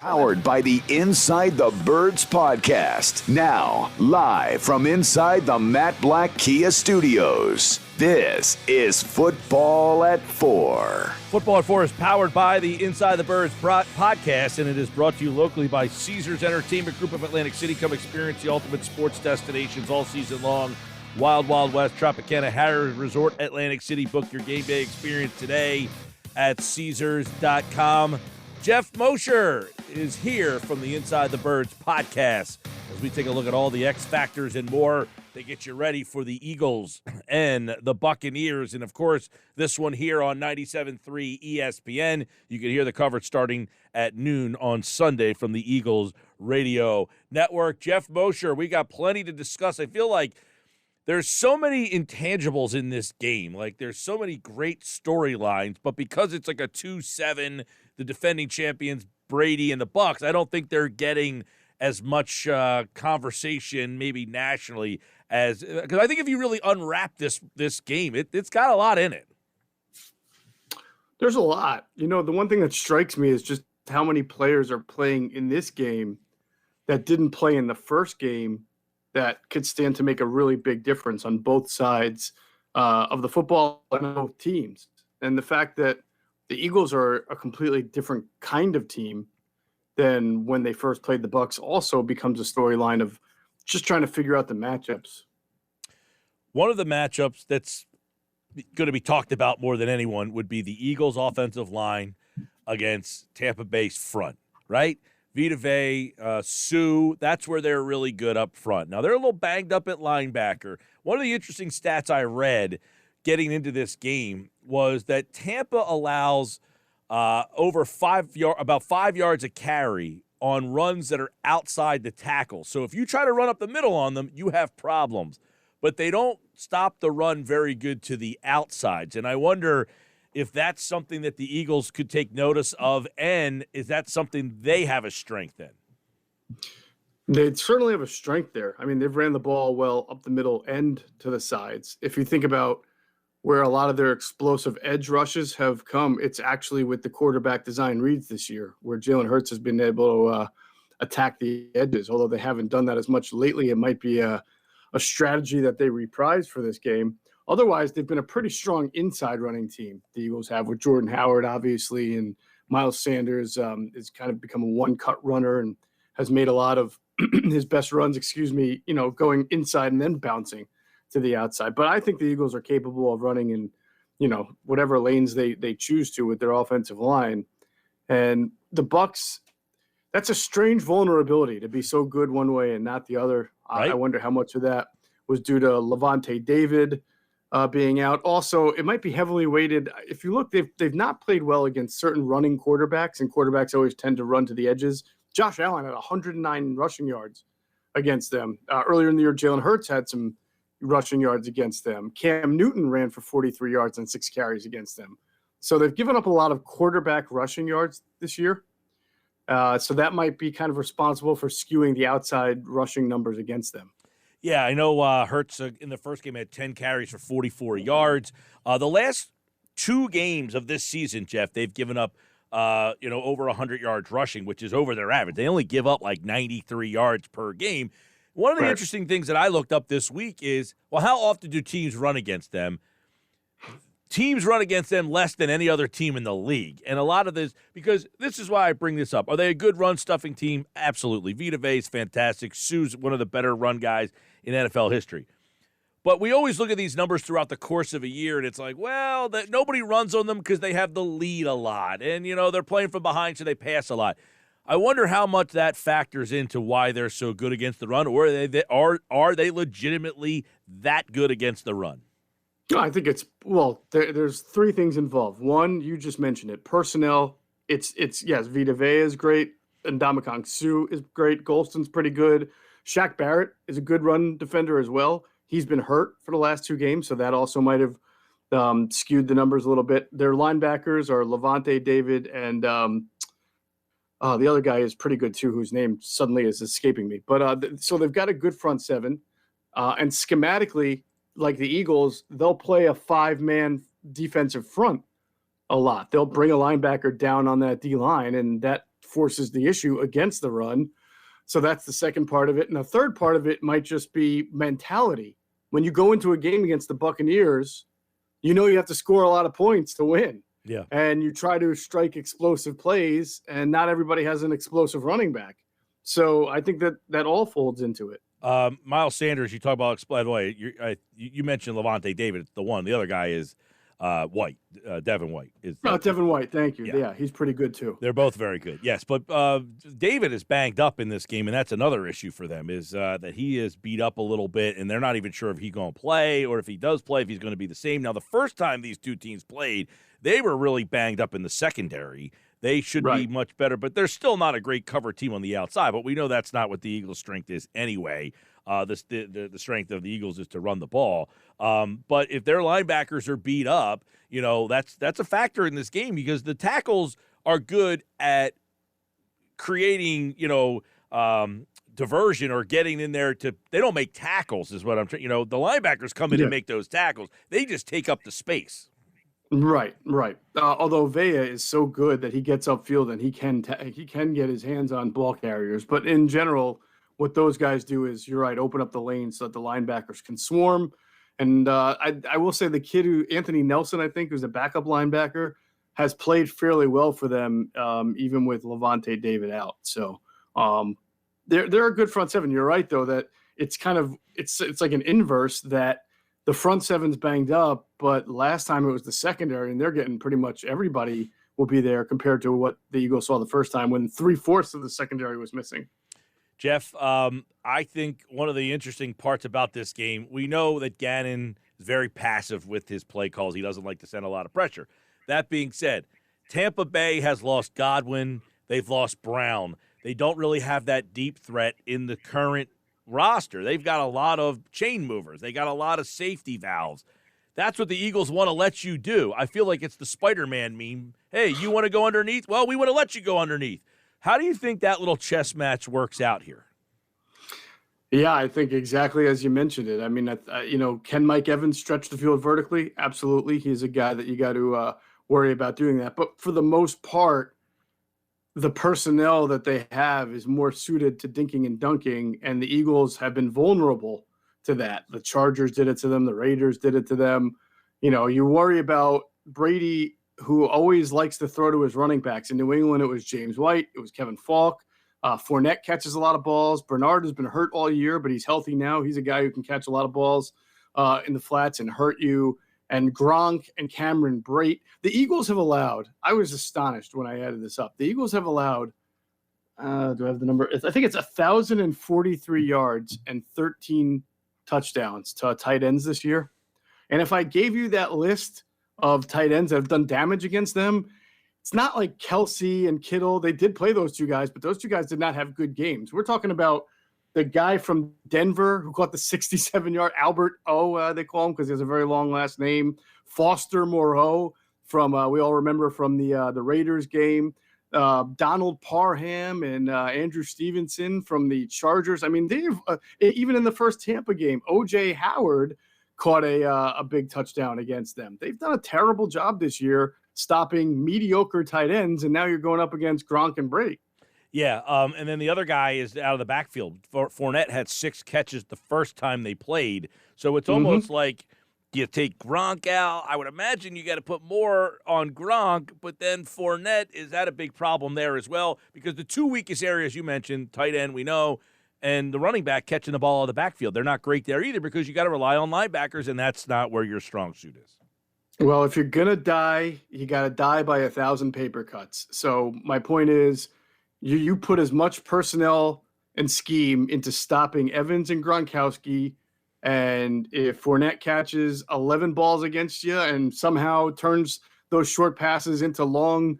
Powered by the Inside the Birds podcast. Now, live from inside the Matt Black Kia Studios. This is Football at 4. Football at 4 is powered by the Inside the Birds podcast, and it is brought to you locally by Caesars Entertainment Group of Atlantic City. Come experience the ultimate sports destinations all season long. Wild Wild West, Tropicana, Harrah's Resort, Atlantic City. Book your game day experience today at Caesars.com. Geoff Mosher is here from the Inside the Birds podcast as we take a look at all the X factors and more that get you ready for the Eagles and the Buccaneers. And, of course, this one here on 97.3 ESPN. You can hear the coverage starting at noon on Sunday from the Eagles radio network. Geoff Mosher, we got plenty to discuss. I feel like there's so many intangibles in this game. Like, there's so many great storylines, but because it's like a 2-7, the defending champions, Brady and the Bucs, I don't think they're getting as much conversation maybe nationally as – because I think if you really unwrap this game, it's got a lot in it. There's a lot. You know, the one thing that strikes me is just how many players are playing in this game that didn't play in the first game that could stand to make a really big difference on both sides of the football and both teams. And the fact that the Eagles are a completely different kind of team than when they first played the Bucs also becomes a storyline of just trying to figure out the matchups. One of the matchups that's going to be talked about more than anyone would be the Eagles' offensive line against Tampa Bay's front, right? Vita Vea, Sue, that's where they're really good up front. Now, they're a little banged up at linebacker. One of the interesting stats I read getting into this game was that Tampa allows about 5 yards a carry on runs that are outside the tackle. So if you try to run up the middle on them, you have problems. But they don't stop the run very good to the outsides. And I wonder if that's something that the Eagles could take notice of, and is that something they have a strength in? They certainly have a strength there. I mean, they've ran the ball well up the middle and to the sides. If you think about where a lot of their explosive edge rushes have come, it's actually with the quarterback design reads this year, where Jalen Hurts has been able to attack the edges. Although they haven't done that as much lately, it might be a strategy that they reprise for this game. Otherwise, they've been a pretty strong inside running team. The Eagles have with Jordan Howard, obviously, and Miles Sanders has kind of become a one-cut runner and has made a lot of his best runs, going inside and then bouncing to the outside. But I think the Eagles are capable of running in, whatever lanes they choose to with their offensive line. And the Bucs, that's a strange vulnerability to be so good one way and not the other. Right. I wonder how much of that was due to Levante David being out. Also, it might be heavily weighted. If you look, they've not played well against certain running quarterbacks, and quarterbacks always tend to run to the edges. Josh Allen had 109 rushing yards against them. Earlier in the year, Jalen Hurts had some rushing yards against them. Cam Newton ran for 43 yards and 6 carries against them. So they've given up a lot of quarterback rushing yards this year. So that might be kind of responsible for skewing the outside rushing numbers against them. Yeah, I know Hurts in the first game had 10 carries for 44 yards. The last 2 games of this season, Geoff, they've given up over 100 yards rushing, which is over their average. They only give up like 93 yards per game. One of the interesting things that I looked up this week is, well, how often do teams run against them? Teams run against them less than any other team in the league. And a lot of this, because this is why I bring this up. Are they a good run-stuffing team? Absolutely. Vita Vea is fantastic. Sue's one of the better run guys in NFL history. But we always look at these numbers throughout the course of a year, and it's like, well, nobody runs on them because they have the lead a lot. And, they're playing from behind, so they pass a lot. I wonder how much that factors into why they're so good against the run, or are they legitimately that good against the run? No, I think there's 3 things involved. One, you just mentioned it. Personnel, it's yes, Vita Vea is great, and Ndamukong Suh is great. Golston's pretty good. Shaq Barrett is a good run defender as well. He's been hurt for the last 2 games, so that also might have skewed the numbers a little bit. Their linebackers are Levante David and the other guy is pretty good too, whose name suddenly is escaping me. But so they've got a good front 7, and schematically, like the Eagles, they'll play a 5-man defensive front a lot. They'll bring a linebacker down on that D-line, and that forces the issue against the run. So that's the second part of it. And the third part of it might just be mentality. When you go into a game against the Buccaneers, you know you have to score a lot of points to win. Yeah. And you try to strike explosive plays, and not everybody has an explosive running back. So I think that all folds into it. Miles Sanders, you talk about, by the way, you mentioned Levante David. It's the one. The other guy is White, Devin White. Devin White, thank you. Yeah. Yeah, he's pretty good too. They're both very good, yes. But David is banged up in this game, and that's another issue for them, is that he is beat up a little bit, and they're not even sure if he's going to play, or if he does play, if he's going to be the same. Now, the first time these two teams played, they were really banged up in the secondary. They should be much better, but they're still not a great cover team on the outside. But we know that's not what the Eagles' strength is anyway. The strength of the Eagles is to run the ball. But if their linebackers are beat up, that's a factor in this game, because the tackles are good at creating, diversion or getting in there they don't make tackles is what I'm trying. The linebackers come in and make those tackles. They just take up the space. Right. Although Vea is so good that he gets upfield and he can get his hands on ball carriers. But in general, what those guys do is, you're right, open up the lane so that the linebackers can swarm. And I will say the kid Anthony Nelson, I think, who's a backup linebacker, has played fairly well for them, even with Levante David out. So they're a good front seven. You're right, though, that it's like an inverse, that the front seven's banged up, but last time it was the secondary, and they're getting pretty much everybody will be there compared to what the Eagles saw the first time, when 3/4 of the secondary was missing. Jeff, I think one of the interesting parts about this game, we know that Gannon is very passive with his play calls. He doesn't like to send a lot of pressure. That being said, Tampa Bay has lost Godwin. They've lost Brown. They don't really have that deep threat in the current roster. They've got a lot of chain movers. They got a lot of safety valves. That's what the Eagles want to let you do. I feel like it's the Spider-Man meme. Hey, you want to go underneath? Well, we want to let you go underneath. How do you think that little chess match works out here? Yeah, I think exactly as you mentioned it. I mean, can Mike Evans stretch the field vertically? Absolutely. He's a guy that you got to worry about doing that. But for the most part, the personnel that they have is more suited to dinking and dunking, and the Eagles have been vulnerable to that. The Chargers did it to them. The Raiders did it to them. You worry about Brady, who always likes to throw to his running backs. In New England, it was James White. It was Kevin Falk. Fournette catches a lot of balls. Bernard has been hurt all year, but he's healthy now. He's a guy who can catch a lot of balls in the flats and hurt you. And Gronk and Cameron Brate. The Eagles have allowed, I was astonished when I added this up, the Eagles have allowed, do I have the number? I think it's 1,043 yards and 13 touchdowns to tight ends this year. And if I gave you that list of tight ends that have done damage against them, it's not like Kelsey and Kittle. They did play those two guys, but those two guys did not have good games. We're talking about the guy from Denver who caught the 67-yard, Albert O, they call him because he has a very long last name, Foster Moreau from, we all remember from the Raiders game, Donald Parham and Andrew Stevenson from the Chargers. I mean, they've even in the first Tampa game, O.J. Howard caught a big touchdown against them. They've done a terrible job this year stopping mediocre tight ends, and now you're going up against Gronk and Brady. Yeah, and then the other guy is out of the backfield. Fournette had 6 catches the first time they played, so it's almost like you take Gronk out. I would imagine you got to put more on Gronk, but then Fournette is that a big problem there as well, because the two weakest areas you mentioned, tight end, we know, and the running back catching the ball out of the backfield. They're not great there either, because you got to rely on linebackers, and that's not where your strong suit is. Well, if you're going to die, you got to die by 1,000 paper cuts. So my point is, you put as much personnel and scheme into stopping Evans and Gronkowski, and if Fournette catches 11 balls against you and somehow turns those short passes into long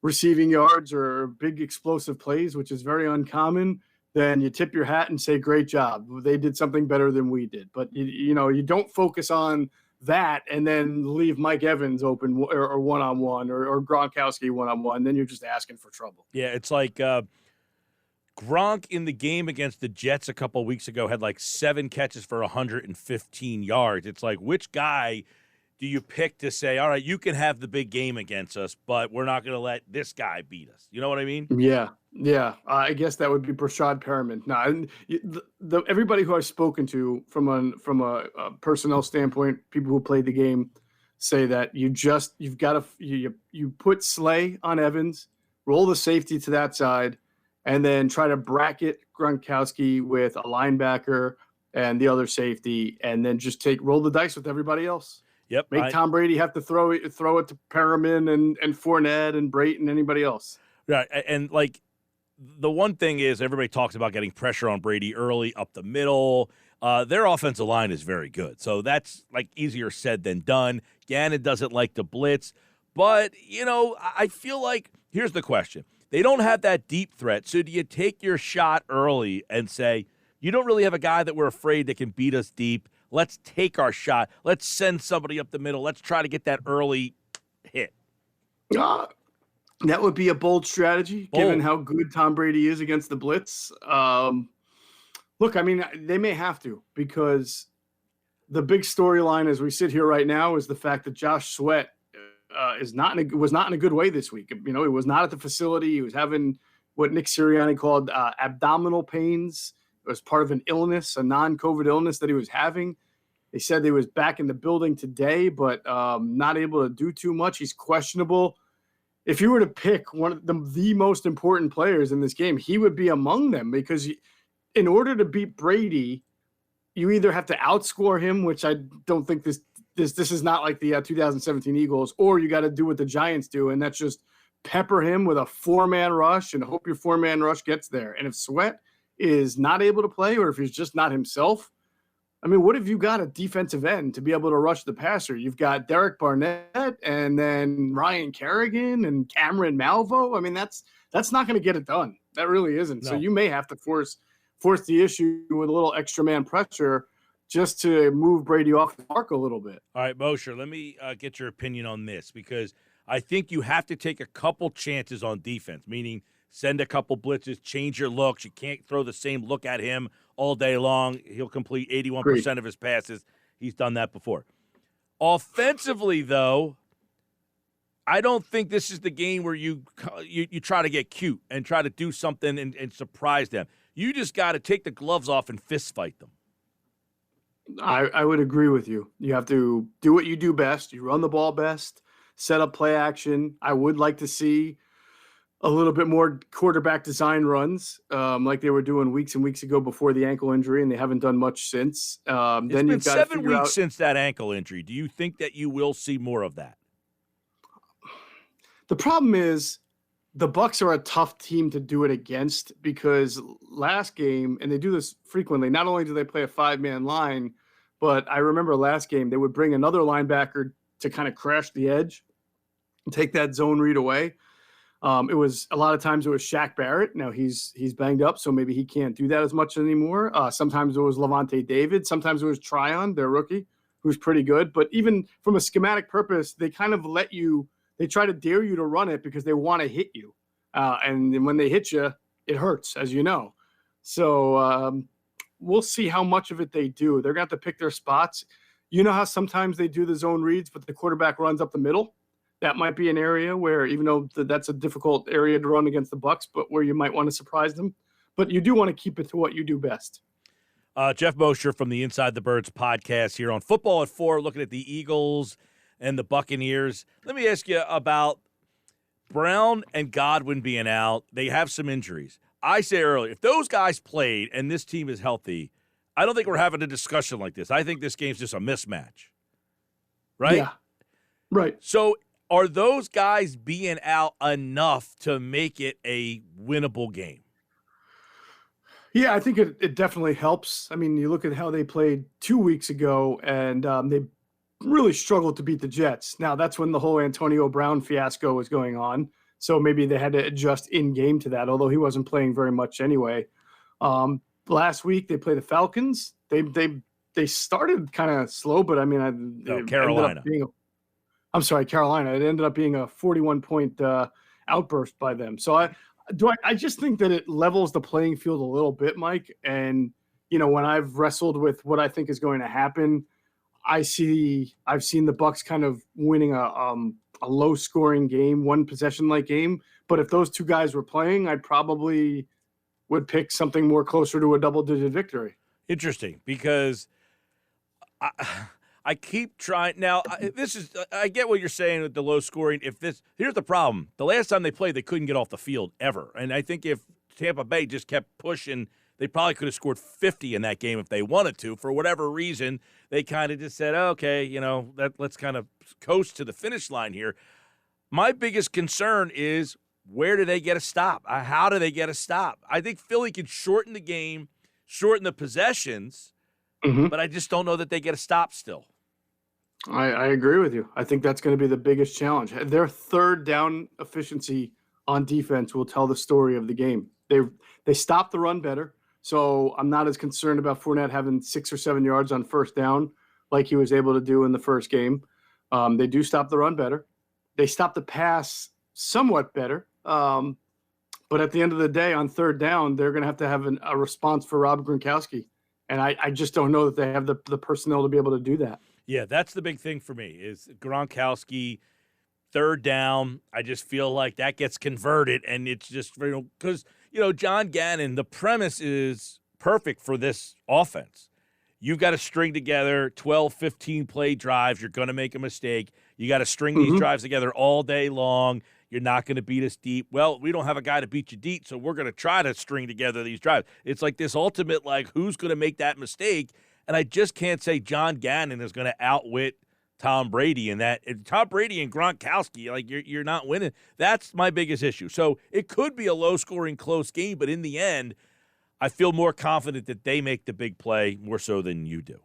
receiving yards or big explosive plays, which is very uncommon, then you tip your hat and say, great job. They did something better than we did. But, you don't focus on that and then leave Mike Evans open or one-on-one or Gronkowski one-on-one. Then you're just asking for trouble. Yeah, it's like Gronk in the game against the Jets a couple of weeks ago had like 7 catches for 115 yards. It's like, which guy do you pick to say, all right, you can have the big game against us, but we're not going to let this guy beat us? You know what I mean? Yeah. I guess that would be Brashad Perriman. Now, everybody who I've spoken to from a personnel standpoint, people who played the game, say that you've got to you put Slay on Evans, roll the safety to that side, and then try to bracket Gronkowski with a linebacker and the other safety, and then just roll the dice with everybody else. Yep. Make Tom Brady have to throw it to Perriman and Fournette and Brayton and anybody else. Right. And like the one thing is everybody talks about getting pressure on Brady early up the middle. Their offensive line is very good. So that's like easier said than done. Gannon doesn't like to blitz. But, I feel like here's the question. They don't have that deep threat. So do you take your shot early and say, you don't really have a guy that we're afraid that can beat us deep? Let's take our shot. Let's send somebody up the middle. Let's try to get that early hit. That would be a bold strategy, given how good Tom Brady is against the blitz. Look, I mean, they may have to, because the big storyline as we sit here right now is the fact that Josh Sweat was not in a good way this week. He was not at the facility. He was having what Nick Sirianni called abdominal pains. It was part of an illness, a non-COVID illness that he was having. They said he was back in the building today, but not able to do too much. He's questionable. If you were to pick one of the most important players in this game, he would be among them, because in order to beat Brady, you either have to outscore him, which I don't think this is not like the 2017 Eagles, or you got to do what the Giants do, and that's just pepper him with a 4-man rush and hope your 4-man rush gets there. And if Sweat is not able to play, or if he's just not himself, I mean, what have you got at defensive end to be able to rush the passer? You've got Derek Barnett and then Ryan Kerrigan and Cameron Malvo. I mean, that's not going to get it done. That really isn't. No. So you may have to force the issue with a little extra man pressure just to move Brady off the mark a little bit. All right, Mosher, let me get your opinion on this, because I think you have to take a couple chances on defense, meaning send a couple blitzes, change your looks. You can't throw the same look at him all day long. He'll complete 81% of his passes. He's done that before. Offensively, though, I don't think this is the game where you try to get cute and try to do something and surprise them. You just got to take the gloves off and fist fight them. I would agree with you. You have to do what you do best. You run the ball best, set up play action. I would like to see a little bit more quarterback design runs, like they were doing weeks and weeks ago before the ankle injury, and they haven't done much since. It's been 7 weeks since that ankle injury. Do you think that you will see more of that? The problem is the Bucs are a tough team to do it against, because last game, and they do this frequently, not only do they play a 5-man line, but I remember last game they would bring another linebacker to kind of crash the edge and take that zone read away. It was a lot of times it was Shaq Barrett. Now he's banged up, so maybe he can't do that as much anymore. Sometimes it was Levante David. Sometimes it was Tryon, their rookie, who's pretty good. But even from a schematic purpose, they kind of they try to dare you to run it because they want to hit you. And when they hit you, it hurts, as you know. So we'll see how much of it they do. They're going to have to pick their spots. You know how sometimes they do the zone reads, but the quarterback runs up the middle? That might be an area where, even though that's a difficult area to run against the Bucs, but where you might want to surprise them. But you do want to keep it to what you do best. Geoff Mosher from the Inside the Birds podcast here on Football at 4, looking at the Eagles and the Buccaneers. Let me ask you about Brown and Godwin being out. They have some injuries. I say earlier, if those guys played and this team is healthy, I don't think we're having a discussion like this. I think this game's just a mismatch. Right? Yeah. Right. So are those guys being out enough to make it a winnable game? Yeah, I think it definitely helps. I mean, you look at how they played 2 weeks ago, and they really struggled to beat the Jets. Now, that's when the whole Antonio Brown fiasco was going on, so maybe they had to adjust in-game to that, although he wasn't playing very much anyway. Last week, they played the Falcons. They started kind of slow, but I mean, Carolina. Carolina. It ended up being a 41-point outburst by them. So I just think that it levels the playing field a little bit, Mike. And, when I've wrestled with what I think is going to happen, I've seen the Bucs kind of winning a low scoring game, one possession like game. But if those two guys were playing, I probably would pick something more closer to a double digit victory. Interesting, because I keep trying. Now, I get what you're saying with the low scoring. Here's the problem. The last time they played, they couldn't get off the field ever. And I think if Tampa Bay just kept pushing, they probably could have scored 50 in that game if they wanted to. For whatever reason, they kind of just said, okay, let's kind of coast to the finish line here. My biggest concern is, where do they get a stop? How do they get a stop? I think Philly can shorten the game, shorten the possessions, but I just don't know that they get a stop still. I agree with you. I think that's going to be the biggest challenge. Their third down efficiency on defense will tell the story of the game. They stop the run better, so I'm not as concerned about Fournette having 6 or 7 yards on first down like he was able to do in the first game. They do stop the run better. They stop the pass somewhat better. But at the end of the day, on third down, they're going to have a response for Rob Gronkowski. And I just don't know that they have the personnel to be able to do that. Yeah, that's the big thing for me is Gronkowski, third down. I just feel like that gets converted, and it's just, because, John Gannon, the premise is perfect for this offense. You've got to string together 12, 15-play drives. You're going to make a mistake. You got to string these drives together all day long. You're not going to beat us deep. Well, we don't have a guy to beat you deep, so we're going to try to string together these drives. It's like this ultimate, who's going to make that mistake? And I just can't say John Gannon is going to outwit Tom Brady in that. Tom Brady and Gronkowski, you're not winning. That's my biggest issue. So it could be a low-scoring, close game, but in the end, I feel more confident that they make the big play more so than you do.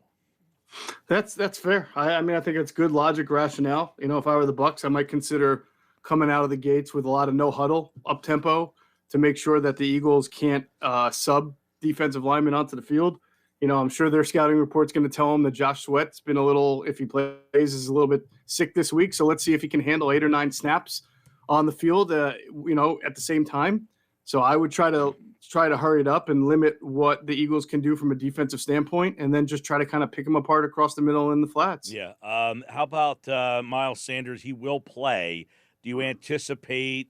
That's fair. I think it's good logic, rationale. If I were the Bucs, I might consider coming out of the gates with a lot of no huddle, up tempo, to make sure that the Eagles can't sub defensive linemen onto the field. I'm sure their scouting report's going to tell them that Josh Sweat's been a little, if he plays, is a little bit sick this week. So let's see if he can handle 8 or 9 snaps on the field, at the same time. So I would try to hurry it up and limit what the Eagles can do from a defensive standpoint, and then just try to kind of pick them apart across the middle and the flats. Yeah. How about Miles Sanders? He will play. Do you anticipate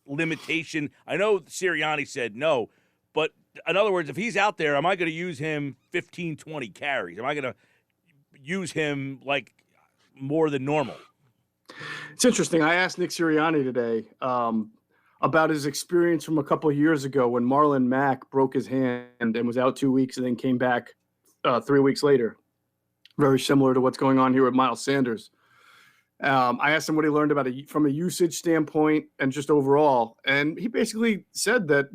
limitation? I know Sirianni said no, but in other words, if he's out there, am I going to use him 15, 20 carries? Am I going to use him more than normal? It's interesting. I asked Nick Sirianni today about his experience from a couple of years ago when Marlon Mack broke his hand and was out 2 weeks and then came back 3 weeks later. Very similar to what's going on here with Miles Sanders. I asked him what he learned about it from a usage standpoint and just overall. And he basically said that,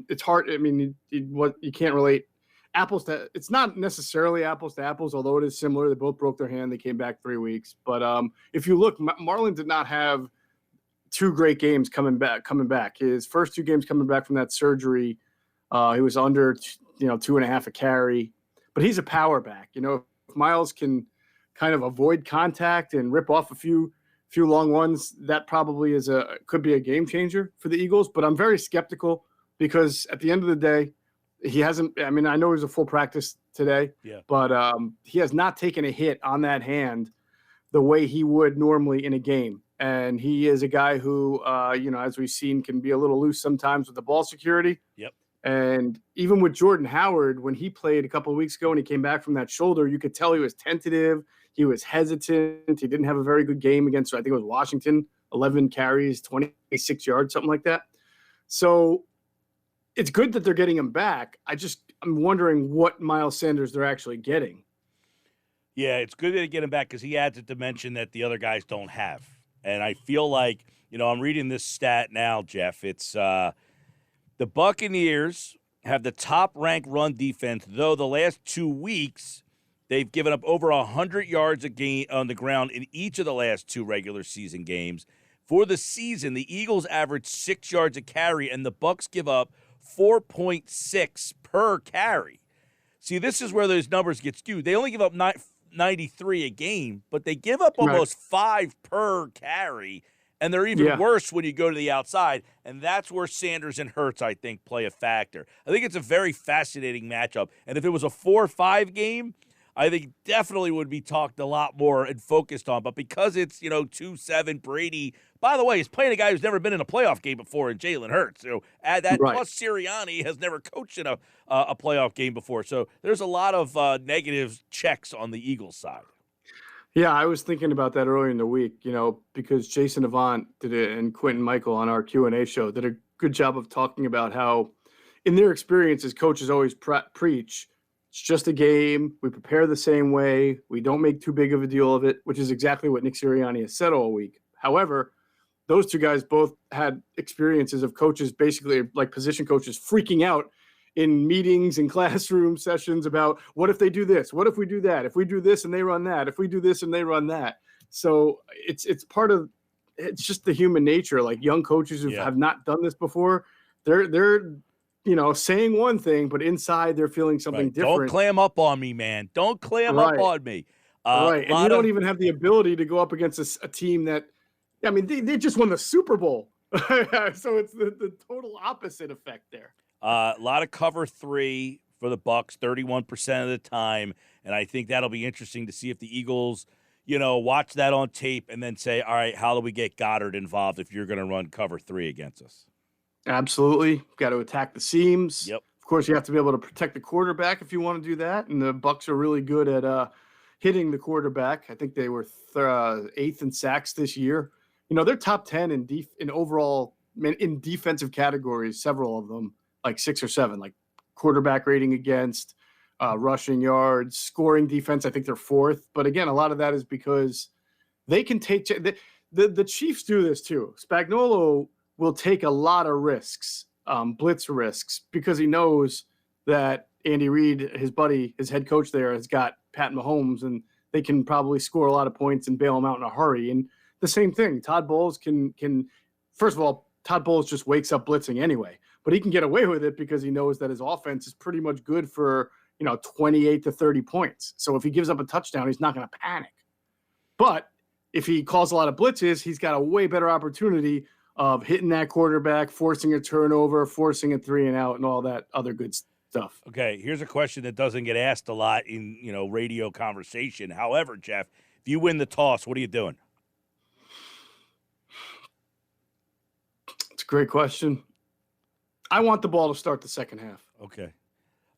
it's hard. I mean, you can't relate apples to – it's not necessarily apples to apples, although it is similar. They both broke their hand. They came back 3 weeks. But if you look, Marlon did not have 2 great games coming back. His first 2 games coming back from that surgery, he was under, 2.5 a carry. But he's a power back. If Miles can – kind of avoid contact and rip off a few long ones, that probably could be a game changer for the Eagles. But I'm very skeptical because at the end of the day, he hasn't. I mean, I know he was a full practice today, but he has not taken a hit on that hand the way he would normally in a game. And he is a guy who, as we've seen, can be a little loose sometimes with the ball security. Yep. And even with Jordan Howard, when he played a couple of weeks ago and he came back from that shoulder, you could tell he was tentative. He was hesitant. He didn't have a very good game against, I think it was Washington, 11 carries, 26 yards, something like that. So it's good that they're getting him back. I'm wondering what Miles Sanders they're actually getting. Yeah, it's good that they get him back because he adds a dimension that the other guys don't have. And I feel like, I'm reading this stat now, Jeff. It's the Buccaneers have the top-ranked run defense, though the last 2 weeks they've given up over 100 yards a game on the ground in each of the last 2 regular season games. For the season, the Eagles average 6 yards a carry, and the Bucs give up 4.6 per carry. See, this is where those numbers get skewed. They only give up 93 a game, but they give up almost 5 per carry, and they're even worse when you go to the outside, and that's where Sanders and Hurts, I think, play a factor. I think it's a very fascinating matchup, and if it was a 4-5 game, I think definitely would be talked a lot more and focused on. But because it's, 2-7 Brady, by the way, he's playing a guy who's never been in a playoff game before in Jalen Hurts. So add that, Right. plus Sirianni has never coached in a playoff game before. So there's a lot of negative checks on the Eagles side. Yeah, I was thinking about that earlier in the week, because Jason Avant did it and Quentin Michael on our Q&A show did a good job of talking about how, in their experiences, coaches always preach, it's just a game. We prepare the same way. We don't make too big of a deal of it, which is exactly what Nick Sirianni has said all week. However, those two guys both had experiences of coaches, basically like position coaches, freaking out in meetings and classroom sessions about what if they do this? What if we do that? If we do this and they run that? If we do this and they run that? So it's part of, it's just the human nature. Like young coaches who have not done this before, they're saying one thing, but inside they're feeling something different. Don't clam up on me, man. Don't clam up on me. Right. And you don't even have the ability to go up against a team that, they just won the Super Bowl. So it's the total opposite effect there. A lot of cover 3 for the Bucs, 31% of the time, and I think that'll be interesting to see if the Eagles, watch that on tape and then say, all right, how do we get Goddard involved if you're going to run cover 3 against us? Absolutely. Got to attack the seams. Yep. Of course, you have to be able to protect the quarterback if you want to do that, and the Bucs are really good at hitting the quarterback. I think they were 8th in sacks this year. They're top 10 in overall in defensive categories, several of them. Like 6 or 7, like quarterback rating against, rushing yards, scoring defense. I think they're 4th. But again, a lot of that is because they can take the Chiefs do this too. Spagnuolo will take a lot of risks, blitz risks, because he knows that Andy Reid, his buddy, his head coach there, has got Pat Mahomes, and they can probably score a lot of points and bail him out in a hurry. And the same thing, Todd Bowles can first of all, Todd Bowles just wakes up blitzing anyway. But he can get away with it because he knows that his offense is pretty much good for, 28 to 30 points. So if he gives up a touchdown, he's not going to panic. But if he calls a lot of blitzes, he's got a way better opportunity of hitting that quarterback, forcing a turnover, forcing a 3 and out, and all that other good stuff. Okay, here's a question that doesn't get asked a lot in, radio conversation. However, Jeff, if you win the toss, what are you doing? It's a great question. I want the ball to start the second half. Okay.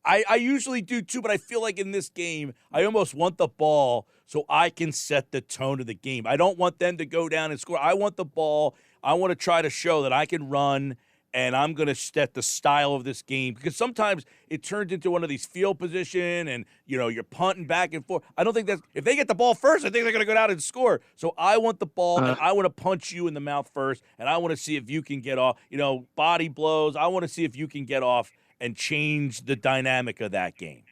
I usually do too, but I feel like in this game, I almost want the ball so I can set the tone of the game. I don't want them to go down and score. I want the ball. I want to try to show that I can run, and I'm going to set the style of this game, because sometimes it turns into one of these field position and, you're punting back and forth. I don't think that's – if they get the ball first, I think they're going to go down and score. So I want the ball, and I want to punch you in the mouth first, and I want to see if you can get off, body blows. I want to see if you can get off and change the dynamic of that game.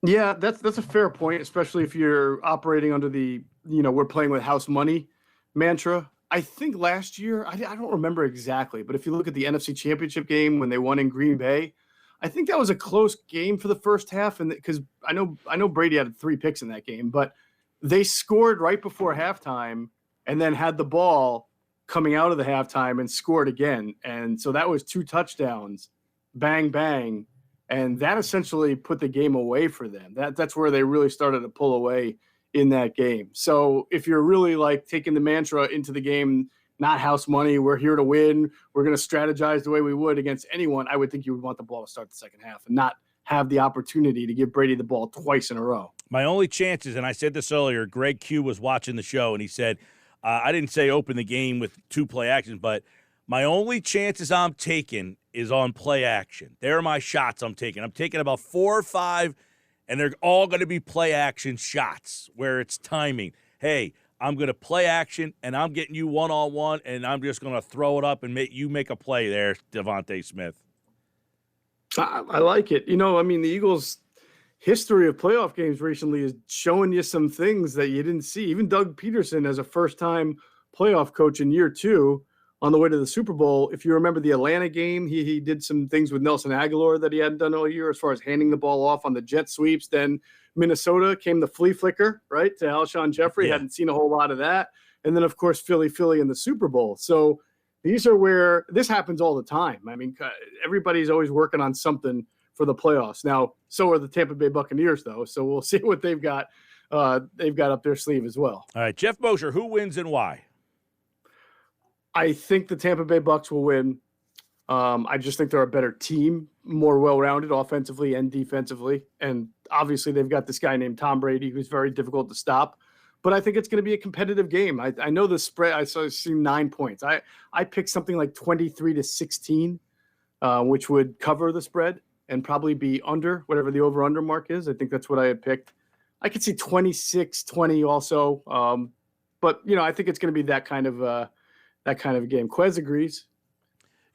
Yeah, that's a fair point, especially if you're operating under the, we're playing with house money mantra. I think last year, I don't remember exactly, but if you look at the NFC Championship game when they won in Green Bay, I think that was a close game for the first half, and because I know Brady had 3 picks in that game, but they scored right before halftime and then had the ball coming out of the halftime and scored again, and so that was 2 touchdowns, bang bang, and that essentially put the game away for them. That's where they really started to pull away in that game. So if you're really like taking the mantra into the game, not house money, we're here to win, we're going to strategize the way we would against anyone, I would think you would want the ball to start the second half and not have the opportunity to give Brady the ball twice in a row. My only chances, and I said this earlier, Greg Q was watching the show, and he said, I didn't say open the game with 2 play actions, but my only chances I'm taking is on play action. They're my shots I'm taking. I'm taking about 4 or 5, and they're all going to be play action shots where it's timing. Hey, I'm going to play action, and I'm getting you one-on-one, and I'm just going to throw it up and make a play there, Devontae Smith. I like it. The Eagles' history of playoff games recently is showing you some things that you didn't see. Even Doug Peterson, as a first-time playoff coach in year 2, on the way to the Super Bowl, if you remember the Atlanta game, he did some things with Nelson Aguilar that he hadn't done all year as far as handing the ball off on the jet sweeps. Then Minnesota came the flea flicker, right, to Alshon Jeffrey. Yeah. Hadn't seen a whole lot of that. And then, of course, Philly in the Super Bowl. So these are where this happens all the time. Everybody's always working on something for the playoffs. Now, so are the Tampa Bay Buccaneers, though. So we'll see what they've got up their sleeve as well. All right, Geoff Mosher, who wins and why? I think the Tampa Bay Bucs will win. I just think they're a better team, more well-rounded offensively and defensively. And obviously they've got this guy named Tom Brady who's very difficult to stop. But I think it's going to be a competitive game. I know the spread. I seen 9 points. I picked something like 23-16, which would cover the spread and probably be under whatever the over-under mark is. I think that's what I had picked. I could see 26-20 also. But, I think it's going to be that kind of a game. Quez agrees.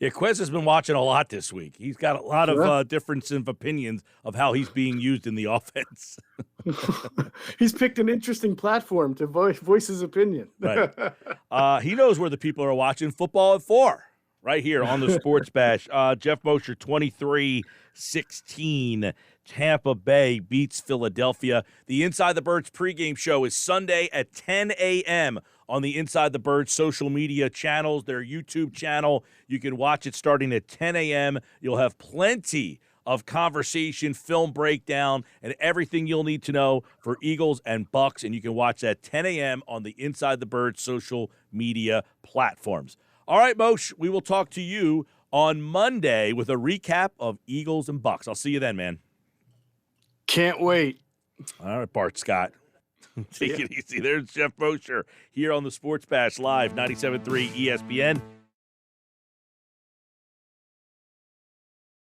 Yeah, Quez has been watching a lot this week. He's got a lot of difference of opinions of how he's being used in the offense. He's picked an interesting platform to voice his opinion. Right. He knows where the people are watching football at 4, right here on the Sports Bash. Geoff Mosher, 23-16. Tampa Bay beats Philadelphia. The Inside the Birds pregame show is Sunday at 10 a.m. on the Inside the Birds social media channels, their YouTube channel. You can watch it starting at 10 a.m. You'll have plenty of conversation, film breakdown, and everything you'll need to know for Eagles and Bucks, and you can watch that 10 a.m. on the Inside the Birds social media platforms. All right, Moshe, we will talk to you on Monday with a recap of Eagles and Bucks. I'll see you then, man. Can't wait. All right, Bart Scott. Take it easy. There's Geoff Mosher here on the Sports Bash Live, 97.3 ESPN.